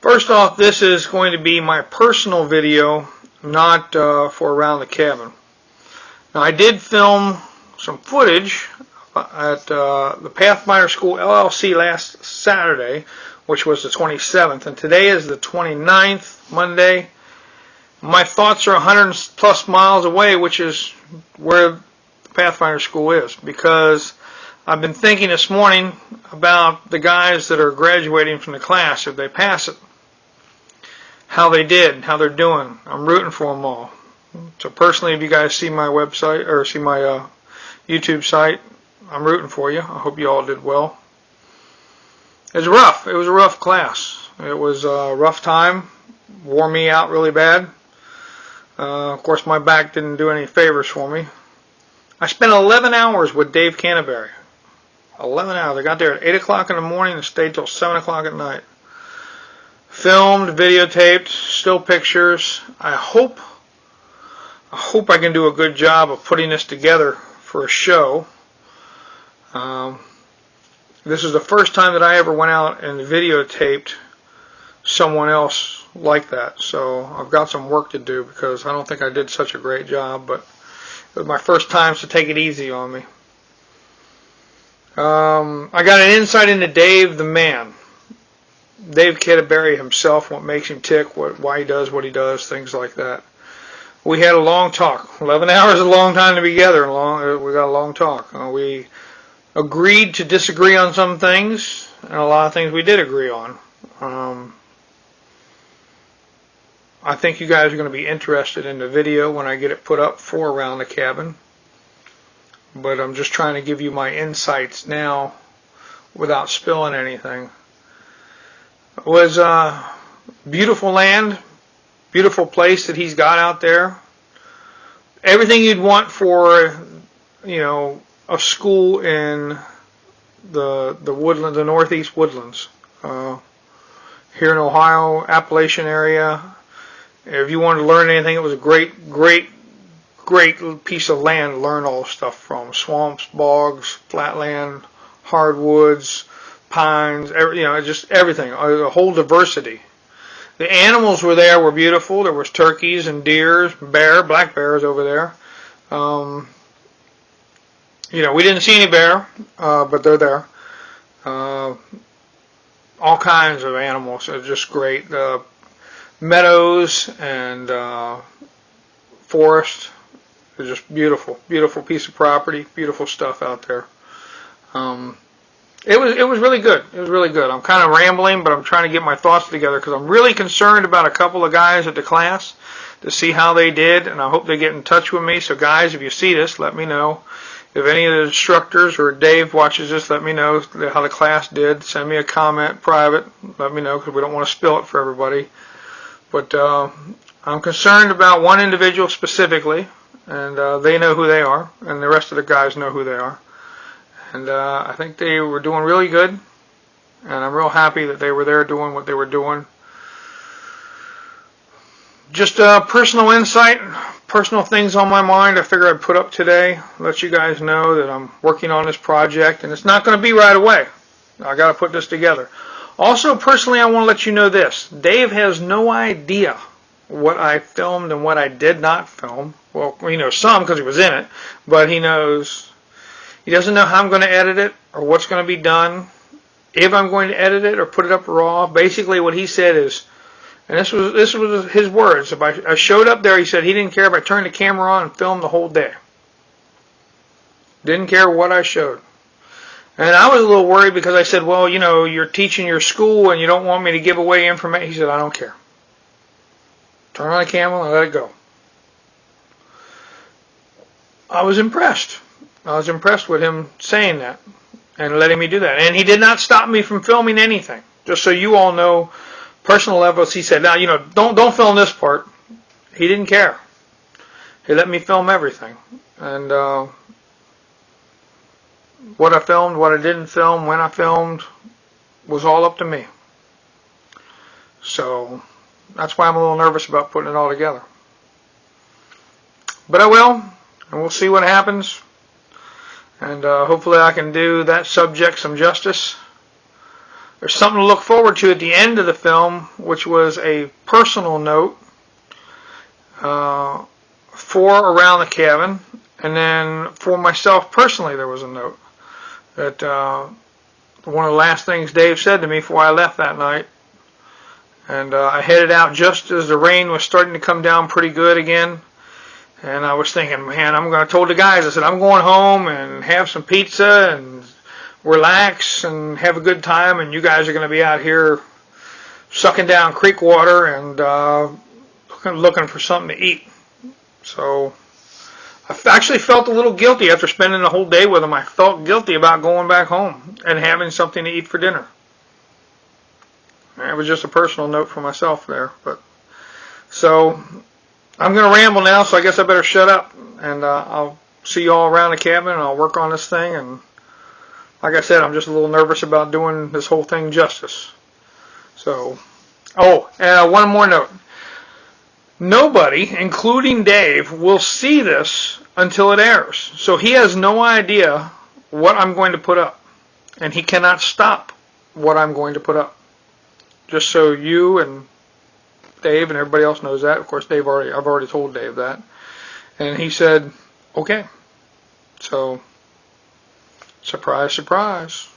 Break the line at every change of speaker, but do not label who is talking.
First off, this is going to be my personal video, not for Around the Cabin. Now, I did film some footage at the Pathfinder School LLC last Saturday, which was the 27th, and today is the 29th, Monday. My thoughts are 100 plus miles away, which is where the Pathfinder School is, because I've been thinking this morning about the guys that are graduating from the class, if they pass it, how they did, how they're doing. I'm rooting for them all. So personally, if you guys see my website, or see my YouTube site, I'm rooting for you. I hope you all did well. It was rough. It was a rough class. It was a rough time. Wore me out really bad. Of course, my back didn't do any favors for me. I spent 11 hours with Dave Canterbury. 11 hours. I got there at 8 o'clock in the morning and stayed till 7 o'clock at night. Filmed, videotaped, still pictures. I hope I can do a good job of putting this together for a show. This is the first time that I ever went out and videotaped someone else like that. So I've got some work to do because I don't think I did such a great job, but it was my first time, so take it easy on me. I got an insight into Dave the man. Dave Canterbury himself, what makes him tick, why he does what he does, things like that. We had a long talk. 11 hours is a long time to be together. We got a long talk. We agreed to disagree on some things, and a lot of things we did agree on. I think you guys are going to be interested in the video when I get it put up for Around the Cabin. But I'm just trying to give you my insights now without spilling anything. It was beautiful land, beautiful place that he's got out there. Everything you'd want for, a school in the woodland, the northeast woodlands. Here in Ohio, Appalachian area. If you wanted to learn anything, it was a great piece of land to learn all the stuff from. Swamps, bogs, flatland, hardwoods, pines, just everything, a whole diversity. The animals were there, were beautiful. There was turkeys and deer, black bears over there. We didn't see any bear, but they're there. All kinds of animals are just great. Meadows and forest. It's just beautiful, beautiful piece of property, beautiful stuff out there. It was really good. It was really good. I'm kind of rambling, but I'm trying to get my thoughts together because I'm really concerned about a couple of guys at the class to see how they did, and I hope they get in touch with me. So guys, if you see this, let me know. If any of the instructors or Dave watches this, let me know how the class did. Send me a comment, private. Let me know because we don't want to spill it for everybody. But I'm concerned about one individual specifically, and they know who they are, and the rest of the guys know who they are. And I think they were doing really good, and I'm real happy that they were there doing what they were doing. Just personal insight, personal things on my mind I figure I'd put up today, let you guys know that I'm working on this project, and it's not going to be right away. I got to put this together. Also, personally, I want to let you know this. Dave has no idea what I filmed and what I did not film. Well, he knows some because he was in it, but he doesn't know how I'm going to edit it or what's going to be done, if I'm going to edit it or put it up raw. Basically, what he said is, and this was his words, if I showed up there, he said he didn't care if I turned the camera on and filmed the whole day. Didn't care what I showed. And I was a little worried because I said, well, you're teaching your school and you don't want me to give away information. He said, I don't care. Turn on the camera and let it go. I was impressed. I was impressed with him saying that and letting me do that. And he did not stop me from filming anything. Just so you all know, personal levels, he said, now, don't film this part. He didn't care. He let me film everything. And what I filmed, what I didn't film, when I filmed, was all up to me. So that's why I'm a little nervous about putting it all together. But I will, and we'll see what happens. And hopefully I can do that subject some justice. there's something to look forward to at the end of the film, which was a personal note for Around the Cabin, and then for myself personally there was a note that one of the last things Dave said to me before I left that night. And I headed out just as the rain was starting to come down pretty good again. And I was thinking, man, I told the guys, I said, I'm going home and have some pizza and relax and have a good time, and you guys are going to be out here sucking down creek water and looking for something to eat. So I actually felt a little guilty after spending the whole day with them. I felt guilty about going back home and having something to eat for dinner. It was just a personal note for myself there. So I'm going to ramble now, so I guess I better shut up. And I'll see you all around the cabin, and I'll work on this thing. And like I said, I'm just a little nervous about doing this whole thing justice. So, one more note. Nobody, including Dave, will see this until it airs. So he has no idea what I'm going to put up. And he cannot stop what I'm going to put up. Just so you and Dave and everybody else knows that. Of course, I've already told Dave that. And he said, okay. So, surprise, surprise.